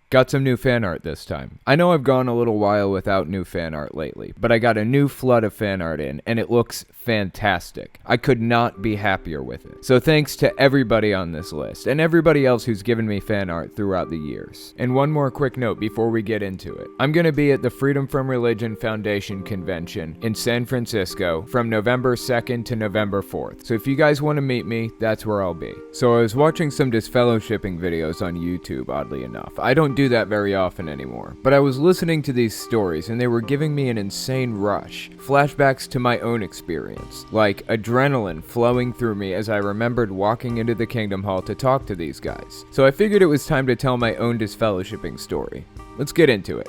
Got some new fan art this time. I know I've gone a little while without new fan art lately, but I got a new flood of fan art in, and it looks fantastic. I could not be happier with it. So thanks to everybody on this list, and everybody else who's given me fan art throughout the years. And one more quick note before we get into it. I'm gonna be at the Freedom from Religion Foundation Convention in San Francisco from November 2nd to November 4th. So if you guys want to meet me, that's where I'll be. So I was watching some Disfellowshipping videos on YouTube, oddly enough. I don't do that very often anymore. But I was listening to these stories and they were giving me an insane rush. Flashbacks to my own experience. Like adrenaline flowing through me as I remembered walking into the Kingdom Hall to talk to these guys. So I figured it was time to tell my own Disfellowshipping story. Let's get into it.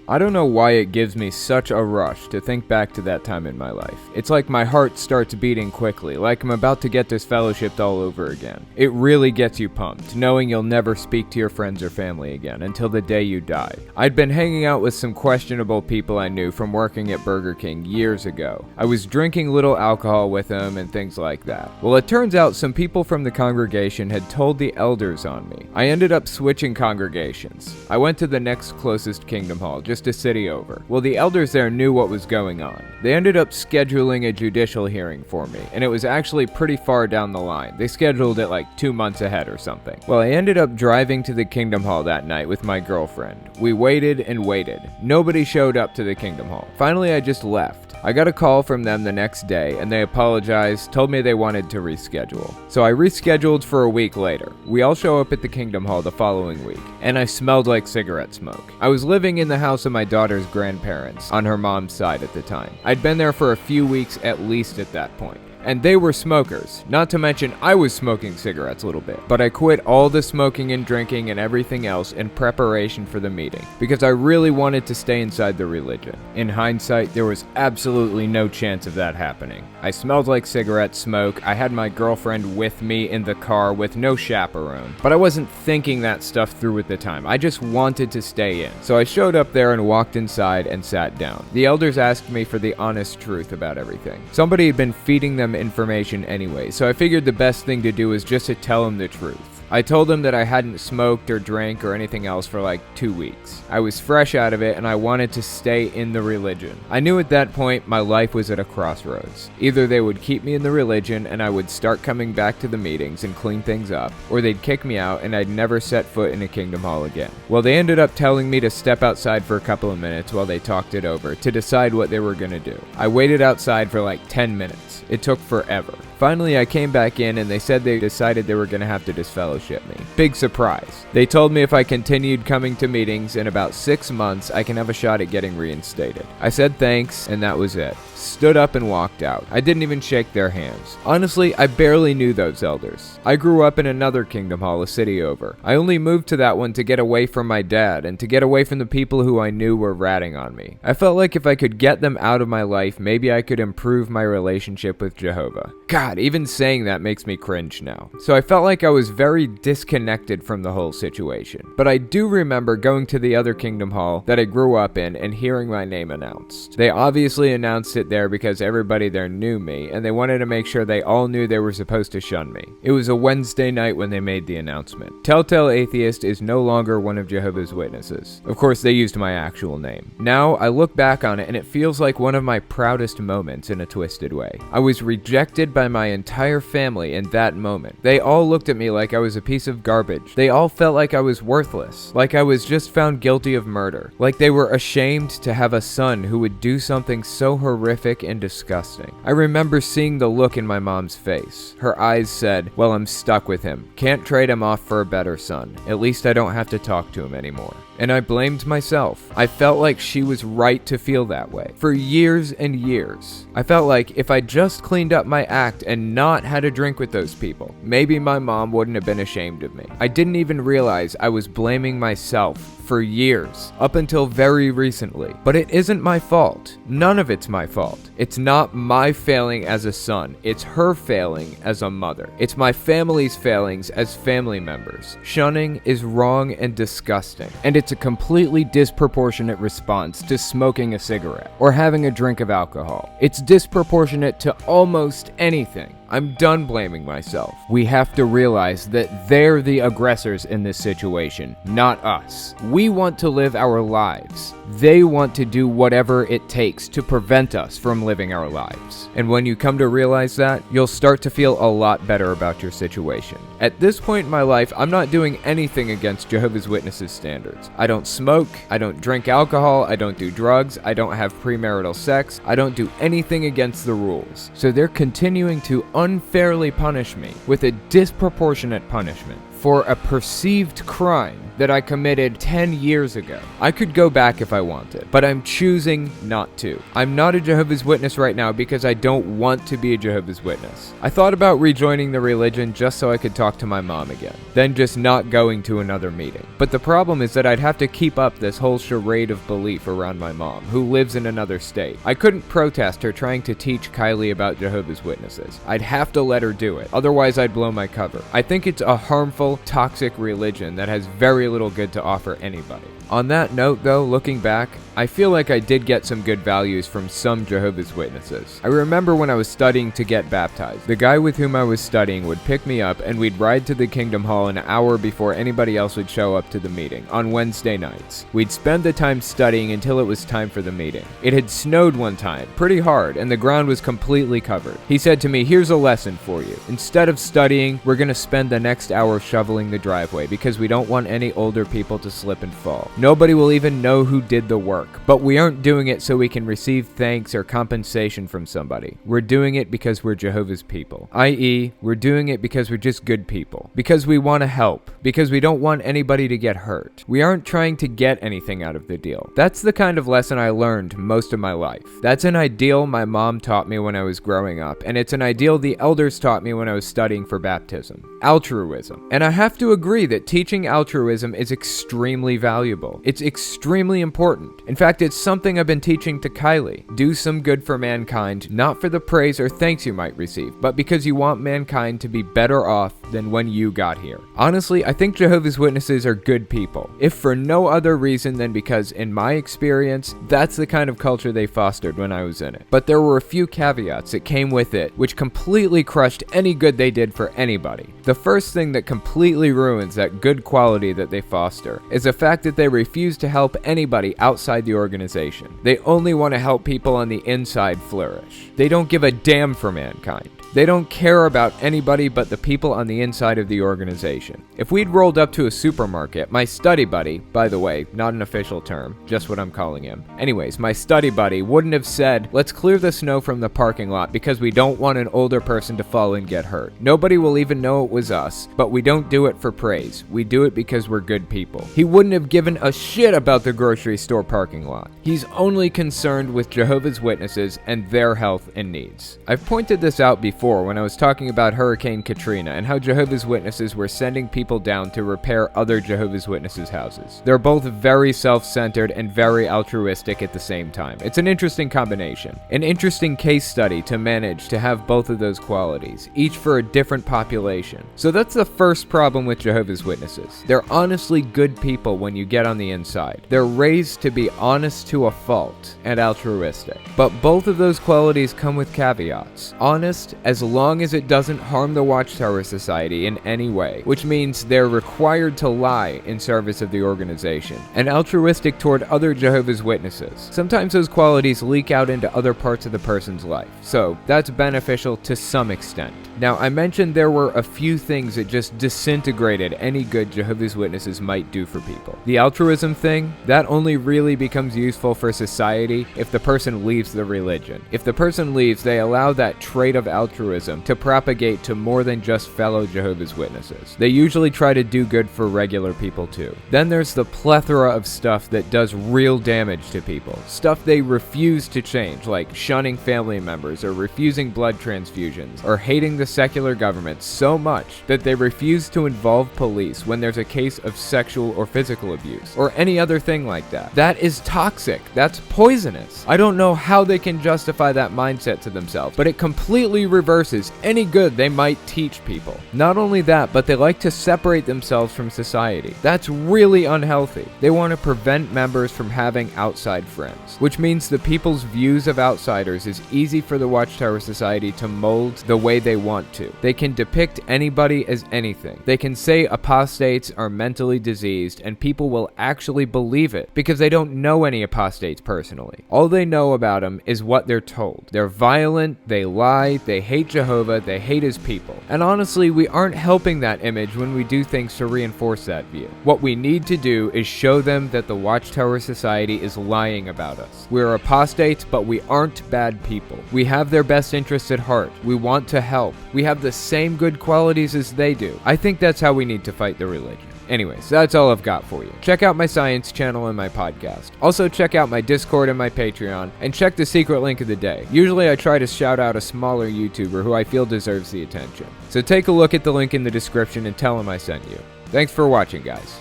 I don't know why it gives me such a rush to think back to that time in my life. It's like my heart starts beating quickly, like I'm about to get disfellowshipped all over again. It really gets you pumped, knowing you'll never speak to your friends or family again until the day you die. I'd been hanging out with some questionable people I knew from working at Burger King years ago. I was drinking little alcohol with them and things like that. Well, it turns out some people from the congregation had told the elders on me. I ended up switching congregations. I went to the next closest Kingdom Hall, just a city over. Well, the elders there knew what was going on. They ended up scheduling a judicial hearing for me, and it was actually pretty far down the line. They scheduled it like 2 months ahead or something. Well, I ended up driving to the Kingdom Hall that night with my girlfriend. We waited and waited. Nobody showed up to the Kingdom Hall. Finally, I just left. I got a call from them the next day, and they apologized, told me they wanted to reschedule. So I rescheduled for a week later. We all show up at the Kingdom Hall the following week, and I smelled like cigarette smoke. I was living in the house of my daughter's grandparents, on her mom's side at the time. I'd been there for a few weeks at least at that point. And they were smokers. Not to mention, I was smoking cigarettes a little bit. But I quit all the smoking and drinking and everything else in preparation for the meeting, because I really wanted to stay inside the religion. In hindsight, there was absolutely no chance of that happening. I smelled like cigarette smoke, I had my girlfriend with me in the car with no chaperone. But I wasn't thinking that stuff through at the time. I just wanted to stay in. So I showed up there and walked inside and sat down. The elders asked me for the honest truth about everything. Somebody had been feeding them information anyway, so I figured the best thing to do was just to tell them the truth. I told them that I hadn't smoked or drank or anything else for like 2 weeks. I was fresh out of it and I wanted to stay in the religion. I knew at that point my life was at a crossroads. Either they would keep me in the religion and I would start coming back to the meetings and clean things up, or they'd kick me out and I'd never set foot in a Kingdom Hall again. Well, they ended up telling me to step outside for a couple of minutes while they talked it over to decide what they were gonna do. I waited outside for like 10 minutes. It took forever. Finally, I came back in and they said they decided they were going to have to disfellowship me. Big surprise. They told me if I continued coming to meetings in about 6 months, I can have a shot at getting reinstated. I said thanks, and that was it. Stood up and walked out. I didn't even shake their hands. Honestly, I barely knew those elders. I grew up in another Kingdom Hall a city over. I only moved to that one to get away from my dad and to get away from the people who I knew were ratting on me. I felt like if I could get them out of my life, maybe I could improve my relationship with Jehovah. God, even saying that makes me cringe now. So I felt like I was very disconnected from the whole situation. But I do remember going to the other Kingdom Hall that I grew up in and hearing my name announced. They obviously announced it there because everybody there knew me, and they wanted to make sure they all knew they were supposed to shun me. It was a Wednesday night when they made the announcement. Telltale Atheist is no longer one of Jehovah's Witnesses. Of course, they used my actual name. Now, I look back on it and it feels like one of my proudest moments in a twisted way. I was rejected by my entire family in that moment. They all looked at me like I was a piece of garbage. They all felt like I was worthless, like I was just found guilty of murder, like they were ashamed to have a son who would do something so horrific and disgusting. I remember seeing the look in my mom's face. Her eyes said, well, I'm stuck with him. Can't trade him off for a better son. At least I don't have to talk to him anymore. And I blamed myself. I felt like she was right to feel that way. For years and years. I felt like if I just cleaned up my act and not had a drink with those people, maybe my mom wouldn't have been ashamed of me. I didn't even realize I was blaming myself for years, up until very recently. But it isn't my fault. None of it's my fault. It's not my failing as a son. It's her failing as a mother. It's my family's failings as family members. Shunning is wrong and disgusting, and it's a completely disproportionate response to smoking a cigarette or having a drink of alcohol. It's disproportionate to almost anything. I'm done blaming myself. We have to realize that they're the aggressors in this situation, not us. We want to live our lives. They want to do whatever it takes to prevent us from living our lives. And when you come to realize that, you'll start to feel a lot better about your situation. At this point in my life, I'm not doing anything against Jehovah's Witnesses standards. I don't smoke, I don't drink alcohol, I don't do drugs, I don't have premarital sex, I don't do anything against the rules. So they're continuing to unfairly punish me with a disproportionate punishment for a perceived crime that I committed 10 years ago. I could go back if I wanted, but I'm choosing not to. I'm not a Jehovah's Witness right now because I don't want to be a Jehovah's Witness. I thought about rejoining the religion just so I could talk to my mom again, then just not going to another meeting. But the problem is that I'd have to keep up this whole charade of belief around my mom, who lives in another state. I couldn't protest her trying to teach Kylie about Jehovah's Witnesses. I'd have to let her do it, otherwise I'd blow my cover. I think it's a harmful, toxic religion that has very little good to offer anybody. On that note though, looking back, I feel like I did get some good values from some Jehovah's Witnesses. I remember when I was studying to get baptized, the guy with whom I was studying would pick me up and we'd ride to the Kingdom Hall an hour before anybody else would show up to the meeting, on Wednesday nights. We'd spend the time studying until it was time for the meeting. It had snowed one time, pretty hard, and the ground was completely covered. He said to me, "Here's a lesson for you. Instead of studying, we're gonna spend the next hour shoveling the driveway because we don't want any older people to slip and fall. Nobody will even know who did the work. But we aren't doing it so we can receive thanks or compensation from somebody. We're doing it because we're Jehovah's people. I.e., we're doing it because we're just good people. Because we want to help. Because we don't want anybody to get hurt. We aren't trying to get anything out of the deal." That's the kind of lesson I learned most of my life. That's an ideal my mom taught me when I was growing up, and it's an ideal the elders taught me when I was studying for baptism. Altruism. And I have to agree that teaching altruism is extremely valuable. It's extremely important. In fact, it's something I've been teaching to Kylie. Do some good for mankind, not for the praise or thanks you might receive, but because you want mankind to be better off than when you got here. Honestly, I think Jehovah's Witnesses are good people, if for no other reason than because, in my experience, that's the kind of culture they fostered when I was in it. But there were a few caveats that came with it, which completely crushed any good they did for anybody. The first thing that completely ruins that good quality that they foster is the fact that they refuse to help anybody outside the organization. They only want to help people on the inside flourish. They don't give a damn for mankind. They don't care about anybody but the people on the inside of the organization. If we'd rolled up to a supermarket, my study buddy, by the way, not an official term, just what I'm calling him. Anyways, my study buddy wouldn't have said, "Let's clear the snow from the parking lot because we don't want an older person to fall and get hurt." Nobody will even know it was us, but we don't do it for praise. We do it because we're good people. He wouldn't have given a shit about the grocery store parking lot. He's only concerned with Jehovah's Witnesses and their health and needs. I've pointed this out before when I was talking about Hurricane Katrina and how Jehovah's Witnesses were sending people down to repair other Jehovah's Witnesses houses. They're both very self-centered and very altruistic at the same time. It's an interesting combination. An interesting case study to manage to have both of those qualities, each for a different population. So that's the first problem with Jehovah's Witnesses. They're honestly good people when you get on the inside. They're raised to be honest to a fault and altruistic. But both of those qualities come with caveats. Honest as long as it doesn't harm the Watchtower Society in any way, which means they're required to lie in service of the organization, and altruistic toward other Jehovah's Witnesses. Sometimes those qualities leak out into other parts of the person's life, so that's beneficial to some extent. Now, I mentioned there were a few things that just disintegrated any good Jehovah's Witnesses might do for people. The altruism thing, that only really becomes useful for society if the person leaves the religion. If the person leaves, they allow that trait of altruism altruism to propagate to more than just fellow Jehovah's Witnesses. They usually try to do good for regular people too. Then there's the plethora of stuff that does real damage to people. Stuff they refuse to change, like shunning family members or refusing blood transfusions or hating the secular government so much that they refuse to involve police when there's a case of sexual or physical abuse or any other thing like that. That is toxic. That's poisonous. I don't know how they can justify that mindset to themselves, but it completely reverses any good they might teach people. Not only that, but they like to separate themselves from society. That's really unhealthy. They want to prevent members from having outside friends, which means the people's views of outsiders is easy for the Watchtower Society to mold the way they want to. They can depict anybody as anything. They can say apostates are mentally diseased and people will actually believe it because they don't know any apostates personally. All they know about them is what they're told. They're violent, they lie, they hate Jehovah, they hate his people. And honestly, we aren't helping that image when we do things to reinforce that view. What we need to do is show them that the Watchtower Society is lying about us. We're apostates, but we aren't bad people. We have their best interests at heart. We want to help. We have the same good qualities as they do. I think that's how we need to fight the religion. Anyways, that's all I've got for you. Check out my science channel and my podcast. Also check out my Discord and my Patreon, and check the secret link of the day. Usually I try to shout out a smaller YouTuber who I feel deserves the attention. So take a look at the link in the description and tell him I sent you. Thanks for watching, guys.